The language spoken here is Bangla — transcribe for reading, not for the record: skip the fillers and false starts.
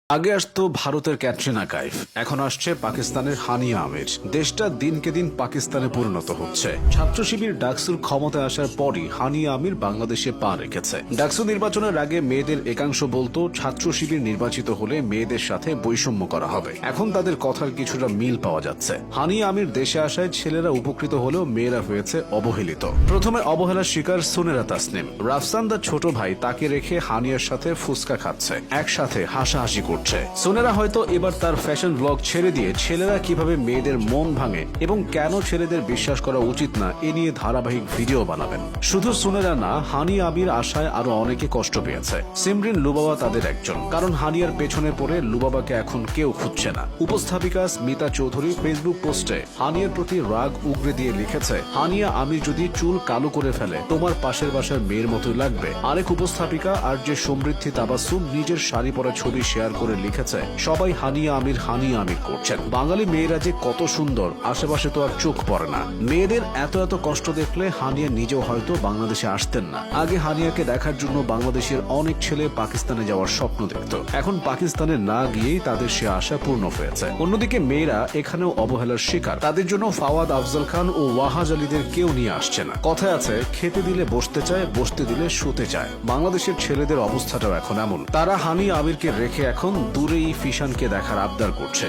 আগে আসতো ভারতের ক্যাটরিনা কাইফ, এখন আসছে পাকিস্তানের হানিয়া আমির। দেশটা দিনকে দিন পাকিস্তানে পরিণত হচ্ছে। ছাত্র শিবির ডাকসুর ক্ষমতায় আসার পরই হানিয়া আমির বাংলাদেশে পা রেখেছে। ডাকসু নির্বাচনের আগে মেয়েদের একাংশ বলতো ছাত্র শিবির নির্বাচিত হলে মেয়েদের সাথে বৈষম্য করা হবে। এখন তাদের কথার কিছুটা মিল পাওয়া যাচ্ছে। হানিয়া আমির দেশে আসায় ছেলেরা উপকৃত হলেও মেয়েরা হয়েছে অবহেলিত। প্রথমে অবহেলার শিকার সুনেরা তাসনিম। রাফসান দা ছোট ভাই তাকে রেখে হানিয়ার সাথে ফুসকা খাচ্ছে, একসাথে হাসাহাসি করছে। সোনেরা হয়তো এবার তার ফ্যাশন ব্লগ ছেড়ে দিয়ে ছেলেরা কিভাবে মেয়েদের মন ভাঙে এবং কেন ছেলেদের বিশ্বাস করা উচিত না এ নিয়ে ধারাবাহিক ভিডিও বানাবেন। শুধু সোনেরা না, হানিয়া আমির আশায় আরো অনেকে কষ্ট পেয়েছে। সিমরিন লুবাবা তাদের একজন, কারণ হানিয়ার পেছনে পড়ে লুবাবাকে এখন কেউ খুঁজছে না। উপস্থাপিকা স্মিতা চৌধুরী ফেসবুক পোস্টে হানিয়ার প্রতি রাগ উগরে দিয়ে লিখেছে, হানিয়া আমির যদি চুল কালো করে ফেলে তোমার পাশের বাসার মেয়ের মতোই লাগবে। আরেক উপস্থাপিকা আর যে সমৃদ্ধি তাবাসসুম নিজের শাড়ি পরা ছবি শেয়ার করে লিখেছে, সবাই হানিয়া আমির করছেন। বাঙালি মেয়েরা যে কত সুন্দর, আশেপাশে তো আর চোখ পড়ে না। মেয়েদের এত এত কষ্ট দেখলে হানিয়া নিজেও হয়তো বাংলাদেশে আসতেন না। আগে হানিয়াকে দেখার জন্য বাংলাদেশের অনেক ছেলে পাকিস্তানে যাওয়ার স্বপ্ন দেখত। এখন পাকিস্তানে না গিয়েই তাদের সে আশা পূর্ণ হয়েছে। অন্যদিকে মেয়েরা এখানেও অবহেলার শিকার। তাদের জন্য ফাওয়াদ আফজল খান ও ওয়াহাজ আলীদের কেউ নিয়ে আসছে না। কথায় আছে, খেতে দিলে বসতে চায়, বসতে দিলে শুতে চায়। বাংলাদেশের ছেলেদের অবস্থাটাও এখন এমন। তারা হানিয়া আমিরকে রেখে এখন দূরেই ফিশানকে দেখার আবদার করছে।